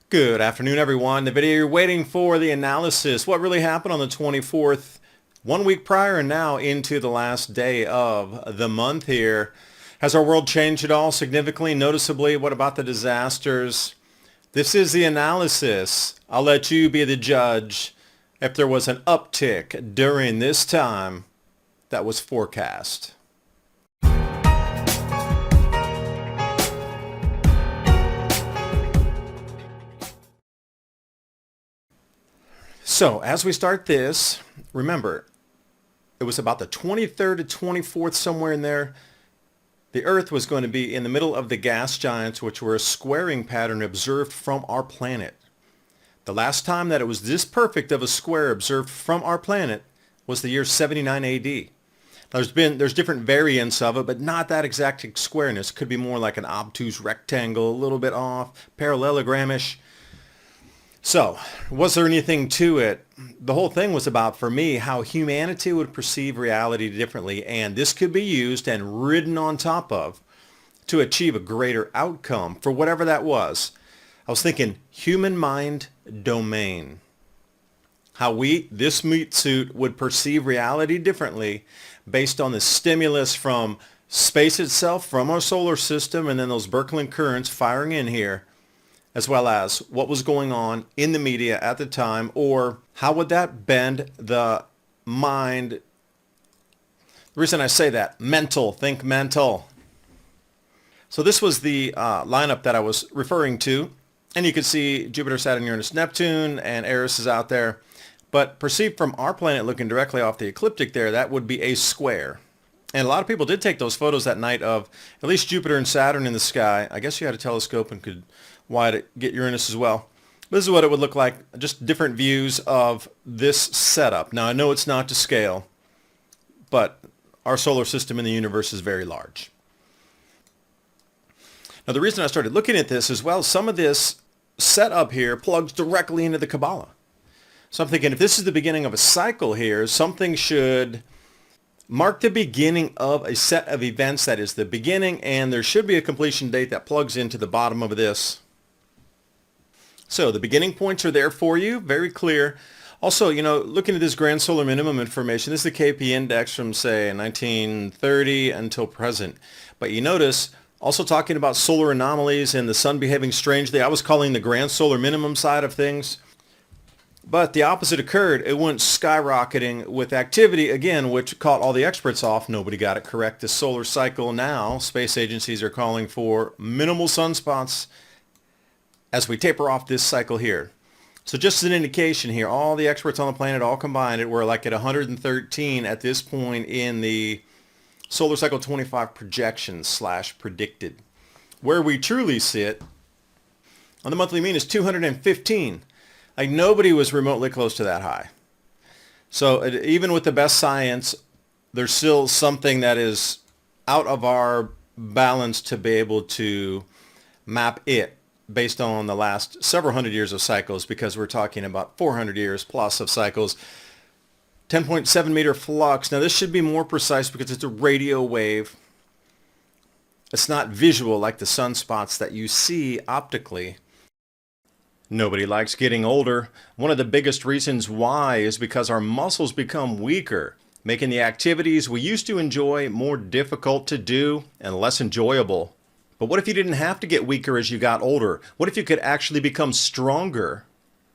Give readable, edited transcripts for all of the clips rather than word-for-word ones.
Good afternoon, everyone. The video you're waiting for, the analysis. What really happened on the 24th, 1 week prior and now into the last day of the month here. Has our world changed at all significantly, noticeably? What about the disasters? This is the analysis. I'll let you be the judge if there was an uptick during this time that was forecast. So as we start this, remember, it was about the 23rd to 24th, somewhere in there. The Earth was going to be in the middle of the gas giants, which were a squaring pattern observed from our planet. The last time that it was this perfect of a square observed from our planet was the year 79 AD. Now there's different variants of it, but not that exact squareness. It could be more like an obtuse rectangle, a little bit off, parallelogram-ish. So, was there anything to it? The whole thing was about, for me, how humanity would perceive reality differently, and this could be used and ridden on top of to achieve a greater outcome for whatever that was. I was thinking human mind domain. How this meat suit would perceive reality differently based on the stimulus from space itself, from our solar system, and then those Birkeland currents firing in here, as well as what was going on in the media at the time, or how would that bend the mind? The reason I say that, mental, think mental. So this was the lineup that I was referring to, and you can see Jupiter, Saturn, Uranus, Neptune, and Eris is out there. But perceived from our planet looking directly off the ecliptic there, that would be a square. And a lot of people did take those photos that night of at least Jupiter and Saturn in the sky. I guess you had a telescope and could wide get Uranus as well. This is what it would look like, just different views of this setup. Now I know it's not to scale, but our solar system in the universe is very large. Now the reason I started looking at this as well, some of this setup here plugs directly into the Kabbalah. So I'm thinking if this is the beginning of a cycle here, something should mark the beginning of a set of events that is the beginning, and there should be a completion date that plugs into the bottom of this. So the beginning points are there for you, very clear. Also, looking at this grand solar minimum information, this is the KP index from, say, 1930 until present. But you notice, also talking about solar anomalies and the sun behaving strangely, I was calling the grand solar minimum side of things. But the opposite occurred. It went skyrocketing with activity, again, which caught all the experts off. Nobody got it correct. The solar cycle now, space agencies are calling for minimal sunspots as we taper off this cycle here. So just as an indication here, all the experts on the planet all combined, we're like at 113 at this point in the solar cycle 25 projections / predicted. Where we truly sit on the monthly mean is 215. Like nobody was remotely close to that high. So even with the best science, there's still something that is out of our balance to be able to map it based on the last several hundred years of cycles, because we're talking about 400 years plus of cycles. 10.7 meter flux. Now this should be more precise because it's a radio wave. It's not visual like the sunspots that you see optically. Nobody likes getting older. One of the biggest reasons why is because our muscles become weaker, making the activities we used to enjoy more difficult to do and less enjoyable. But what if you didn't have to get weaker as you got older? What if you could actually become stronger?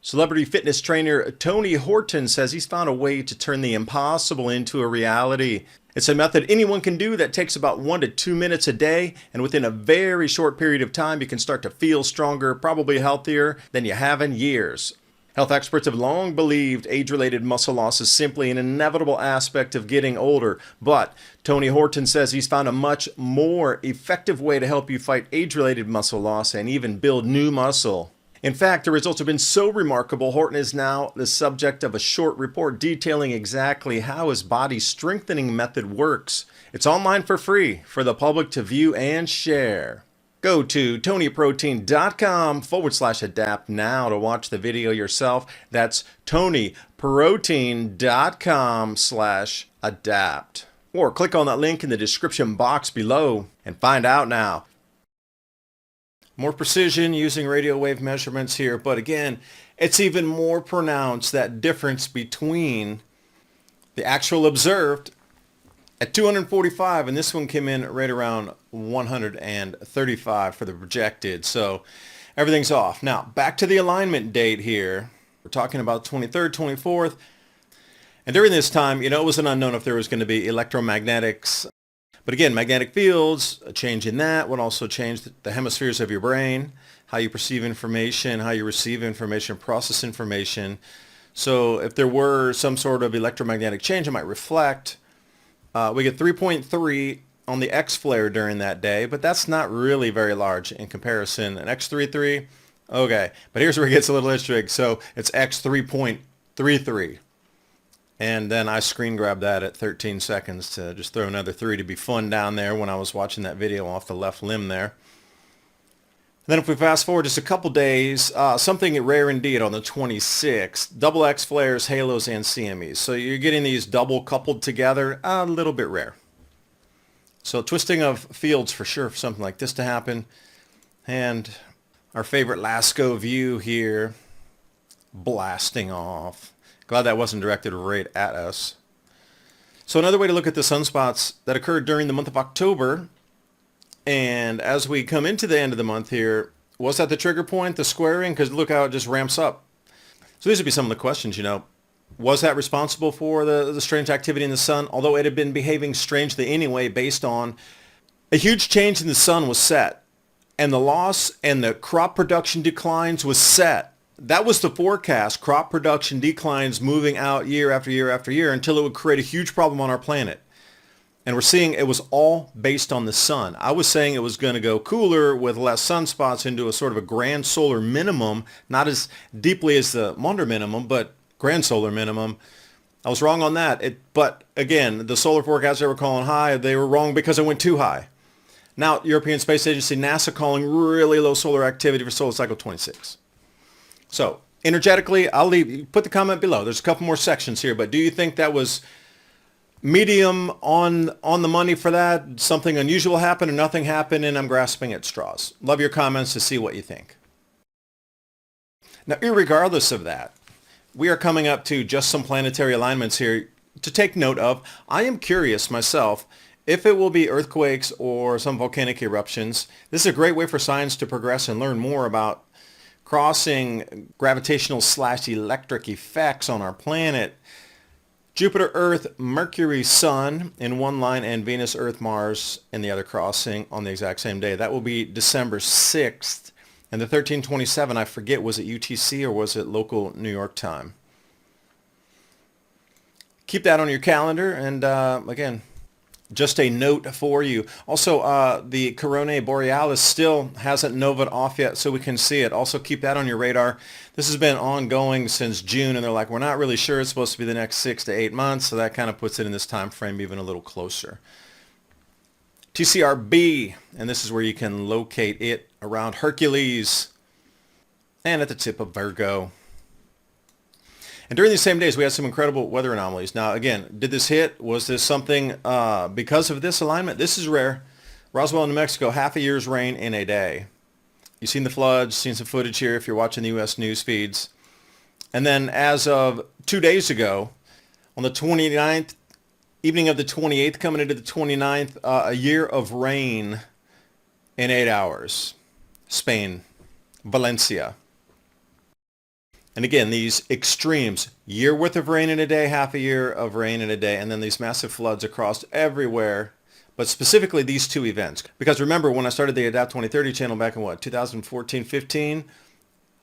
Celebrity fitness trainer Tony Horton says he's found a way to turn the impossible into a reality. It's a method anyone can do that takes about 1 to 2 minutes a day, and within a very short period of time you can start to feel stronger, probably healthier than you have in years. Health experts have long believed age-related muscle loss is simply an inevitable aspect of getting older, but Tony Horton says he's found a much more effective way to help you fight age-related muscle loss and even build new muscle. In fact, the results have been so remarkable, Horton is now the subject of a short report detailing exactly how his body strengthening method works. It's online for free for the public to view and share. Go to tonyprotein.com/adapt now to watch the video yourself. That's tonyprotein.com/adapt. Or click on that link in the description box below and find out now. More precision using radio wave measurements here, but again, it's even more pronounced, that difference between the actual observed at 245, and this one came in right around 135 for the projected. So everything's off. Now, back to the alignment date here. We're talking about 23rd, 24th. And during this time, it was an unknown if there was going to be electromagnetics. But again, magnetic fields, a change in that would also change the hemispheres of your brain, how you perceive information, how you receive information, process information. So if there were some sort of electromagnetic change, it might reflect. We get 3.3 on the X flare during that day, but that's not really very large in comparison. An X33, okay. But here's where it gets a little interesting. So it's X3.33. And then I screen grabbed that at 13 seconds to just throw another 3 to be fun down there when I was watching that video off the left limb there. Then if we fast forward just a couple days, something rare indeed on the 26th, double X flares, halos, and CMEs. So you're getting these double coupled together, a little bit rare. So twisting of fields for sure for something like this to happen. And our favorite LASCO view here, blasting off. Glad that wasn't directed right at us. So another way to look at the sunspots that occurred during the month of October, and as we come into the end of the month here, was that the trigger point, the squaring? Because look how it just ramps up. So these would be some of the questions, Was that responsible for the strange activity in the sun? Although it had been behaving strangely anyway based on a huge change in the sun was set. And the loss and the crop production declines was set. That was the forecast, crop production declines moving out year after year after year until it would create a huge problem on our planet. And we're seeing it was all based on the sun. I was saying it was going to go cooler with less sunspots into a sort of a grand solar minimum, not as deeply as the Maunder minimum, but grand solar minimum. I was wrong on that. But again, the solar forecasts they were calling high, they were wrong because it went too high. Now, European Space Agency, NASA calling really low solar activity for solar cycle 26. So, energetically, put the comment below. There's a couple more sections here, but do you think that was medium on the money for that? Something unusual happened or nothing happened, and I'm grasping at straws? Love your comments to see what you think. Now, irregardless of that, we are coming up to just some planetary alignments here to take note of. I am curious myself if it will be earthquakes or some volcanic eruptions. This is a great way for science to progress and learn more about crossing gravitational/electric effects on our planet. Jupiter, Earth, Mercury, Sun in one line, and Venus, Earth, Mars in the other crossing on the exact same day. That will be December 6th. And the 1327, I forget, was it UTC or was it local New York time? Keep that on your calendar. And again, just a note for you. Also, the Coronae Borealis still hasn't novaed off yet, so we can see it. Also, keep that on your radar. This has been ongoing since June, and they're like, we're not really sure. It's supposed to be the next 6 to 8 months, so that kind of puts it in this time frame even a little closer. TCRB, and this is where you can locate it around Hercules and at the tip of Virgo. And during these same days, we had some incredible weather anomalies. Now, again, did this hit? Was this something because of this alignment? This is rare. Roswell, New Mexico, half a year's rain in a day. You've seen the floods, seen some footage here if you're watching the U.S. news feeds. And then as of 2 days ago, on the 29th, evening of the 28th, coming into the 29th, a year of rain in 8 hours. Spain, Valencia. And again, these extremes, year worth of rain in a day, half a year of rain in a day, and then these massive floods across everywhere, but specifically these two events. Because remember, when I started the Adapt 2030 channel back in 2014, 15, I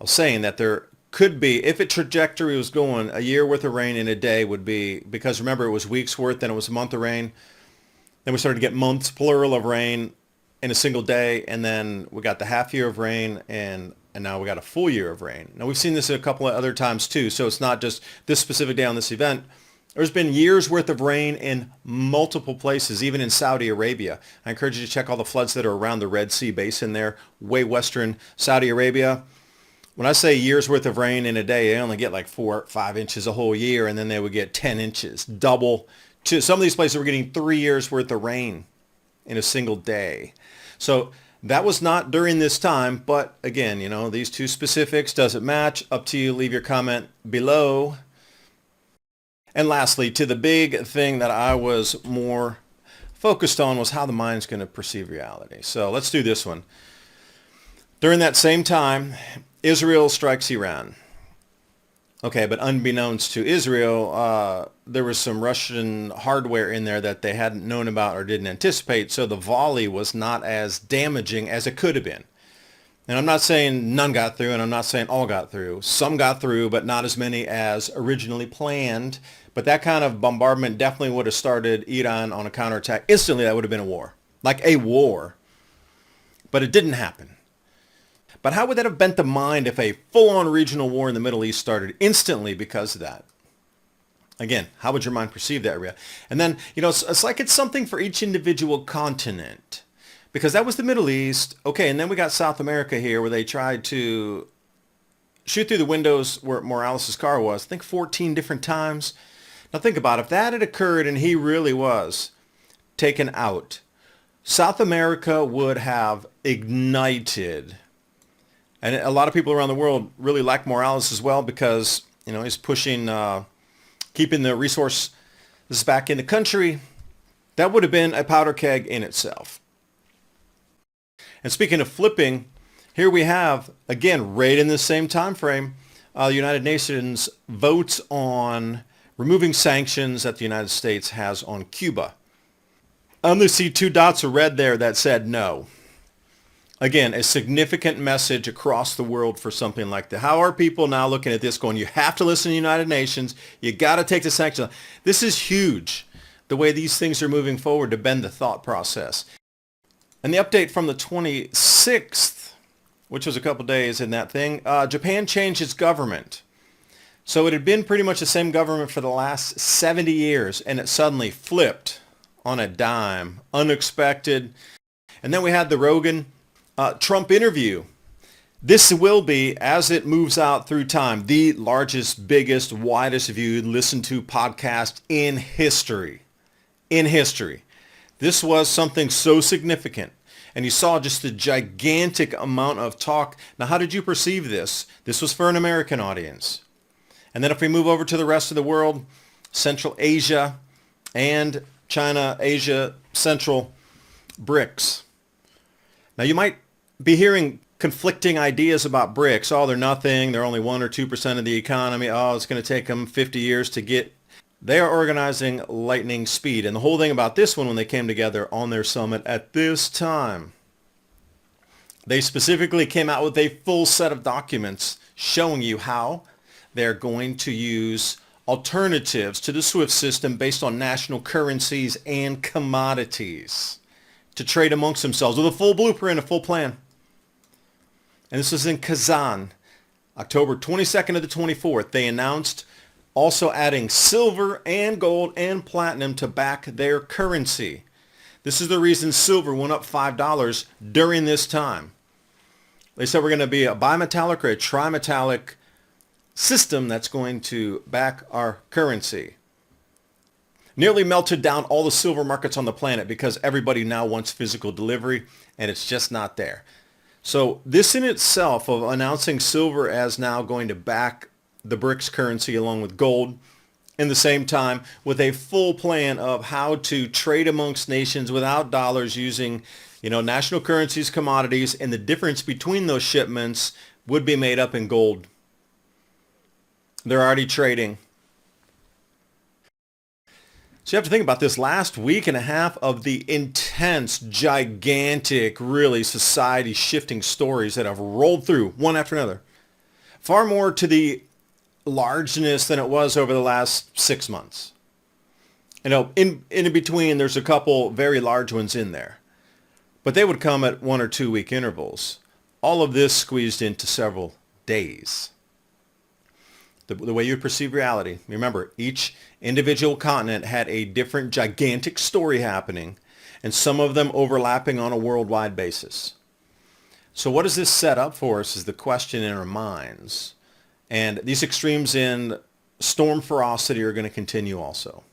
was saying that there could be, if its trajectory was going, a year worth of rain in a day would be, because remember, it was weeks worth, then it was a month of rain. Then we started to get months, plural, of rain in a single day, and then we got the half year of rain, and now we got a full year of rain. Now, we've seen this a couple of other times too, so it's not just this specific day on this event. There's been years worth of rain in multiple places, even in Saudi Arabia. I encourage you to check all the floods that are around the Red Sea basin there, way western Saudi Arabia. When I say years worth of rain in a day, they only get like 4 or 5 inches a whole year, and then they would get 10 inches, double. Some of these places were getting 3 years worth of rain in a single day. So That was not during this time, but again, these two specifics, does it match? Up to you. Leave your comment below. And lastly, to the big thing that I was more focused on was how the mind's going to perceive reality. So let's do this one. During that same time, Israel strikes Iran. Okay, but unbeknownst to Israel, there was some Russian hardware in there that they hadn't known about or didn't anticipate, so the volley was not as damaging as it could have been. And I'm not saying none got through, and I'm not saying all got through. Some got through, but not as many as originally planned. But that kind of bombardment definitely would have started Iran on a counterattack. Instantly, that would have been a war. Like a war. But it didn't happen. But how would that have bent the mind if a full-on regional war in the Middle East started instantly because of that? Again, how would your mind perceive that area? And then, it's like it's something for each individual continent. Because that was the Middle East. Okay, and then we got South America here where they tried to shoot through the windows where Morales' car was, I think 14 different times. Now think about it. If that had occurred and he really was taken out, South America would have ignited. And a lot of people around the world really like Morales as well because, he's pushing, keeping the resources back in the country. That would have been a powder keg in itself. And speaking of flipping, here we have, again, right in the same time frame, the United Nations votes on removing sanctions that the United States has on Cuba. I only see 2 dots of red there that said no. Again, a significant message across the world for something like that. How are people now looking at this going, you have to listen to the United Nations, you got to take the sanctions. This is huge, the way these things are moving forward to bend the thought process. And the update from the 26th, which was a couple days in that thing, Japan changed its government. So it had been pretty much the same government for the last 70 years, and it suddenly flipped on a dime, unexpected. And then we had the Rogan Trump interview. This will be, as it moves out through time, the largest, biggest, widest viewed, listened to podcast in history. In history. This was something so significant. And you saw just the gigantic amount of talk. Now, how did you perceive this? This was for an American audience. And then if we move over to the rest of the world, Central Asia and China, Asia, Central, BRICS. Now, you might be hearing conflicting ideas about BRICS. Oh, they're nothing. They're only 1 or 2% of the economy. Oh, it's going to take them 50 years to get. They are organizing lightning speed. And the whole thing about this one, when they came together on their summit at this time, they specifically came out with a full set of documents showing you how they're going to use alternatives to the SWIFT system based on national currencies and commodities to trade amongst themselves with a full blueprint, a full plan. And this was in Kazan, October 22nd to the 24th. They announced also adding silver and gold and platinum to back their currency. This is the reason silver went up $5 during this time. They said we're going to be a bimetallic or a trimetallic system that's going to back our currency. Nearly melted down all the silver markets on the planet because everybody now wants physical delivery, and it's just not there. So this in itself of announcing silver as now going to back the BRICS currency along with gold in the same time with a full plan of how to trade amongst nations without dollars using, national currencies, commodities, and the difference between those shipments would be made up in gold. They're already trading. So you have to think about this last week and a half of the intense, gigantic, really society-shifting stories that have rolled through one after another. Far more to the largeness than it was over the last 6 months. In between, there's a couple very large ones in there. But they would come at 1 or 2 week intervals. All of this squeezed into several days. The way you perceive reality. Remember, each individual continent had a different gigantic story happening, and some of them overlapping on a worldwide basis. So what does this set up for us is the question in our minds. And these extremes in storm ferocity are going to continue also.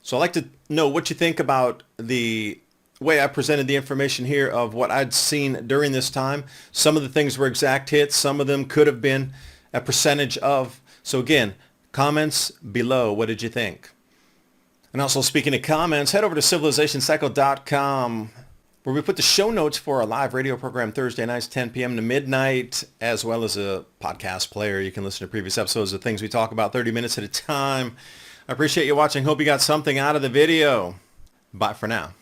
So I'd like to know what you think about the way I presented the information here of what I'd seen during this time. Some of the things were exact hits. Some of them could have been a percentage of. So again, comments below. What did you think? And also, speaking of comments, head over to civilizationcycle.com, where we put the show notes for our live radio program Thursday nights, 10 p.m. to midnight, as well as a podcast player. You can listen to previous episodes of things we talk about 30 minutes at a time. I appreciate you watching. Hope you got something out of the video. Bye for now.